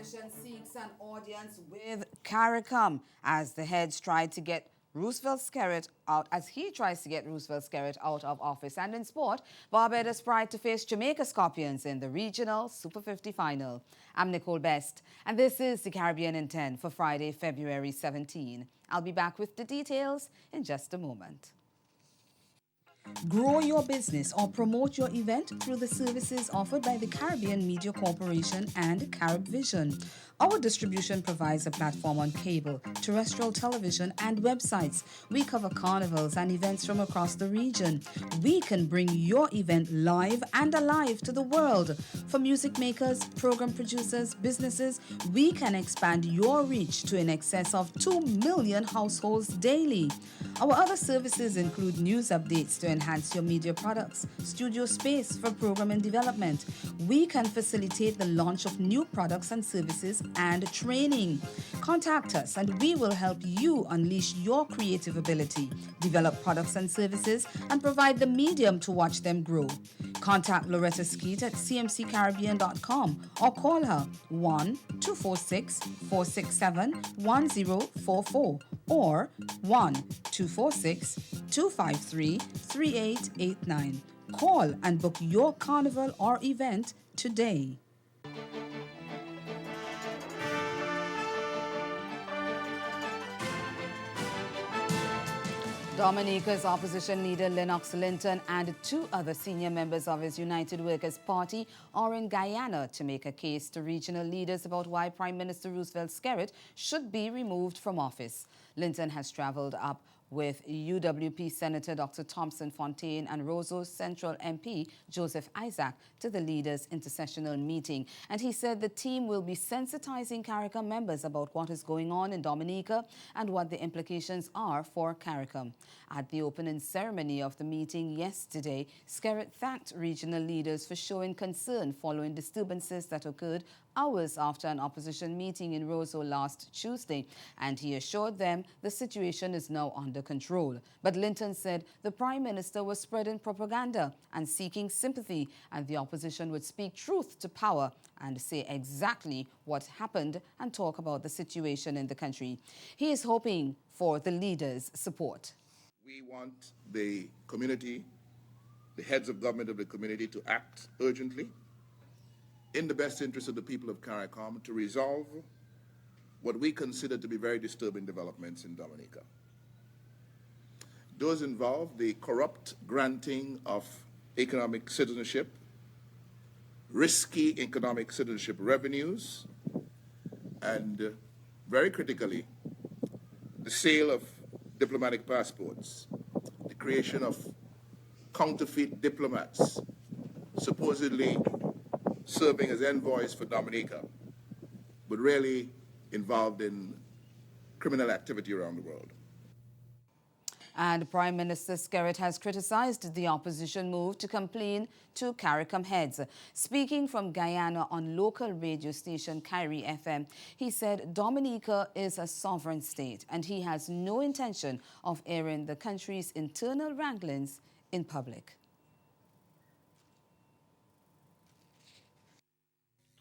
opposition seeks an audience with CARICOM as the heads try to get Roosevelt Skerrit out, as he tries to get Roosevelt Skerrit out of office. And in sport, Barbados Pride to face Jamaica Scorpions in the regional Super 50 final. I'm Nicole Best, and this is the Caribbean in 10 for Friday, February 17. I'll be back with the details in just a moment. Grow your business or promote your event through the services offered by the Caribbean Media Corporation and CaribVision. Our distribution provides a platform on cable, terrestrial television, and websites. We cover carnivals and events from across the region. We can bring your event live and alive to the world. For music makers, program producers, businesses, we can expand your reach to in excess of 2 million households daily. Our other services include news updates to enhance your media products, studio space for program and development. We can facilitate the launch of new products and services and training. Contact us and we will help you unleash your creative ability, develop products and services, and provide the medium to watch them grow. Contact Loretta Skeet at cmccaribbean.com or call her 1-246-467-1044 or 1-246-253-3889. Call and book your carnival or event today. Dominica's opposition leader Lennox Linton and 2 other senior members of his United Workers' Party are in Guyana to make a case to regional leaders about why Prime Minister Roosevelt Skerrit should be removed from office. Linton has traveled up with UWP Senator Dr. Thompson Fontaine and Roseau Central MP Joseph Isaac to the leaders' intercessional meeting. And he said the team will be sensitizing CARICOM members about what is going on in Dominica and what the implications are for CARICOM. At the opening ceremony of the meeting yesterday, Skerrit thanked regional leaders for showing concern following disturbances that occurred hours after an opposition meeting in Roseau last Tuesday, and he assured them the situation is now under control. But Linton said the Prime Minister was spreading propaganda and seeking sympathy, and the opposition would speak truth to power and say exactly what happened and talk about the situation in the country. He is hoping for the leaders' support. We want the community, the heads of government of the community, to act urgently in the best interest of the people of CARICOM to resolve what we consider to be very disturbing developments in Dominica. Those involve the corrupt granting of economic citizenship, risky economic citizenship revenues, and very critically, the sale of diplomatic passports, the creation of counterfeit diplomats, supposedly serving as envoys for Dominica, but really involved in criminal activity around the world. And Prime Minister Skerrit has criticized the opposition move to complain to CARICOM heads. Speaking from Guyana on local radio station Kyrie FM, he said Dominica is a sovereign state and he has no intention of airing the country's internal wranglings in public.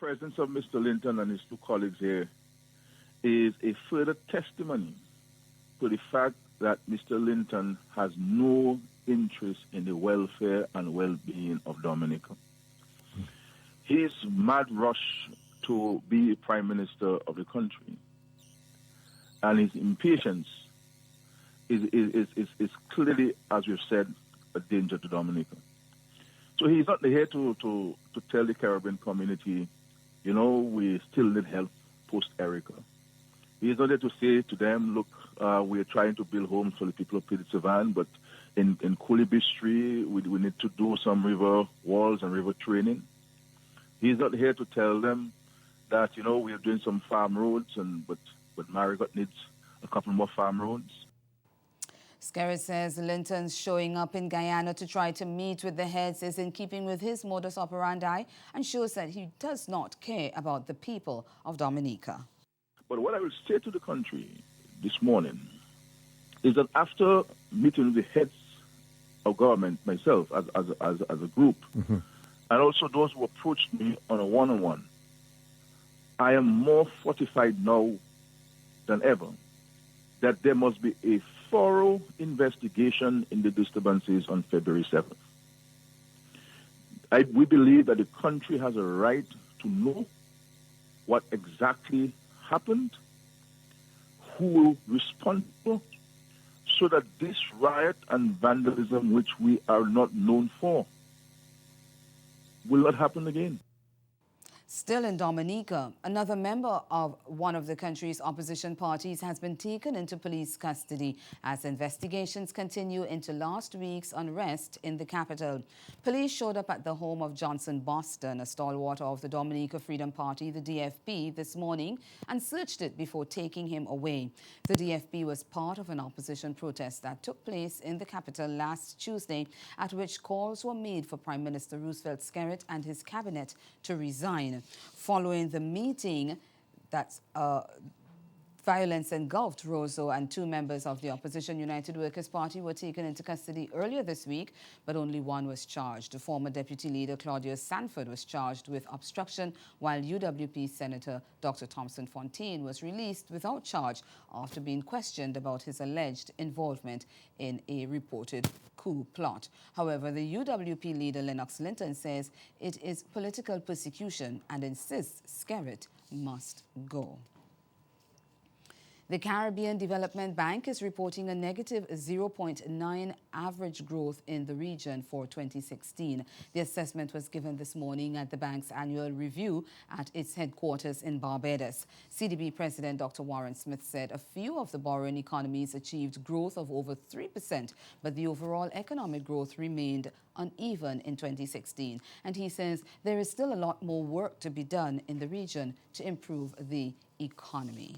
The presence of Mr. Linton and his 2 colleagues here is a further testimony to the fact that Mr. Linton has no interest in the welfare and well-being of Dominica. His mad rush to be Prime Minister of the country and his impatience is clearly, as we've said, a danger to Dominica. So he's not here to tell the Caribbean community, you know, we still need help post-Erica. He's not there to say to them, look, we're trying to build homes for the people of Petite Savanne, but in Coolibistry, we need to do some river walls and river training. He's not here to tell them that, you know, we're doing some farm roads, but Marigot needs a couple more farm roads. Skerrit says Linton's showing up in Guyana to try to meet with the heads is in keeping with his modus operandi and shows that he does not care about the people of Dominica. But what I will say to the country this morning is that after meeting with the heads of government, myself as a group, and also those who approached me on a one-on-one, I am more fortified now than ever that there must be a thorough investigation in the disturbances on February 7th. We believe that the country has a right to know what exactly happened, who will respond to, so that this riot and vandalism, which we are not known for, will not happen again. Still in Dominica, another member of one of the country's opposition parties has been taken into police custody as investigations continue into last week's unrest in the capital. Police showed up at the home of Johnson Boston, a stalwart of the Dominica Freedom Party, the DFP, this morning and searched it before taking him away. The DFP was part of an opposition protest that took place in the capital last Tuesday, at which calls were made for Prime Minister Roosevelt Skerrit and his cabinet to resign. Following the meeting, violence engulfed Roseau, and two members of the opposition United Workers' Party were taken into custody earlier this week, but only one was charged. The former deputy leader, Claudius Sanford, was charged with obstruction, while UWP Senator Dr. Thompson Fontaine was released without charge after being questioned about his alleged involvement in a reported coup plot. However, the UWP leader, Lennox Linton, says it is political persecution and insists Skerrit must go. The Caribbean Development Bank is reporting a negative 0.9 average growth in the region for 2016. The assessment was given this morning at the bank's annual review at its headquarters in Barbados. CDB President Dr. Warren Smith said a few of the borrowing economies achieved growth of over 3%, but the overall economic growth remained uneven in 2016. And he says there is still a lot more work to be done in the region to improve the economy.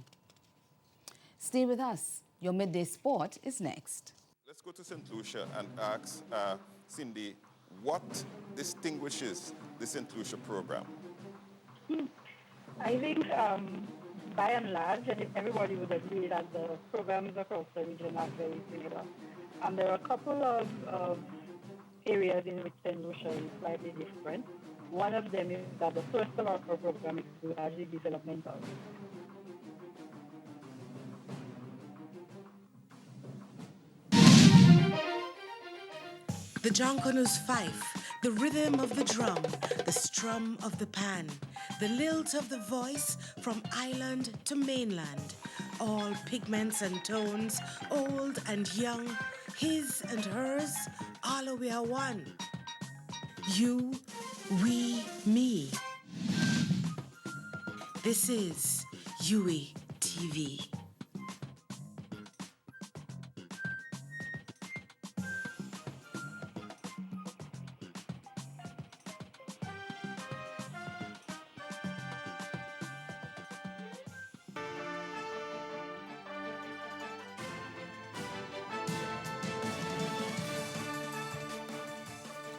Stay with us. Your midday sport is next. Let's go to St. Lucia and ask Cindy what distinguishes the St. Lucia program. I think by and large, everybody would agree that the programs across the region are very similar. There are a couple of areas in which St. Lucia is slightly different. One of them is that the first of our program is largely developmental. The Jonkonu's fife, the rhythm of the drum, the strum of the pan, the lilt of the voice from island to mainland, all pigments and tones, old and young, his and hers, all we are one. You, we, me. This is UE TV.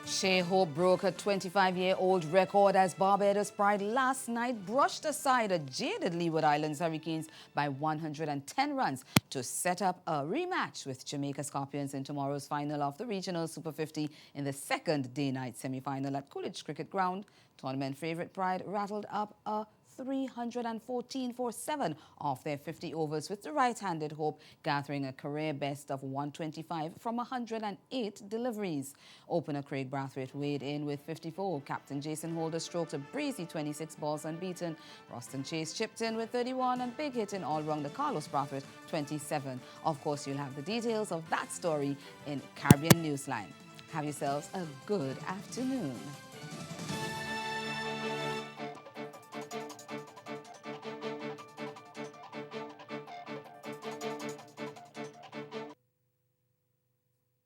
Shea Hope broke a 25-year-old record as Barbados Pride last night brushed aside a jaded Leeward Islands Hurricanes by 110 runs to set up a rematch with Jamaica Scorpions in tomorrow's final of the Regional Super 50 in the second day-night semi-final at Coolidge Cricket Ground. Tournament favourite Pride rattled up a 314 for 7 off their 50 overs, with the right-handed Hope gathering a career best of 125 from 108 deliveries. Opener Craig Brathwaite weighed in with 54. Captain Jason Holder stroked a breezy 26 balls unbeaten. Roston Chase chipped in with 31 and big hit in all-rounder Carlos Brathwaite 27. Of course, you'll have the details of that story in Caribbean Newsline. Have yourselves a good afternoon.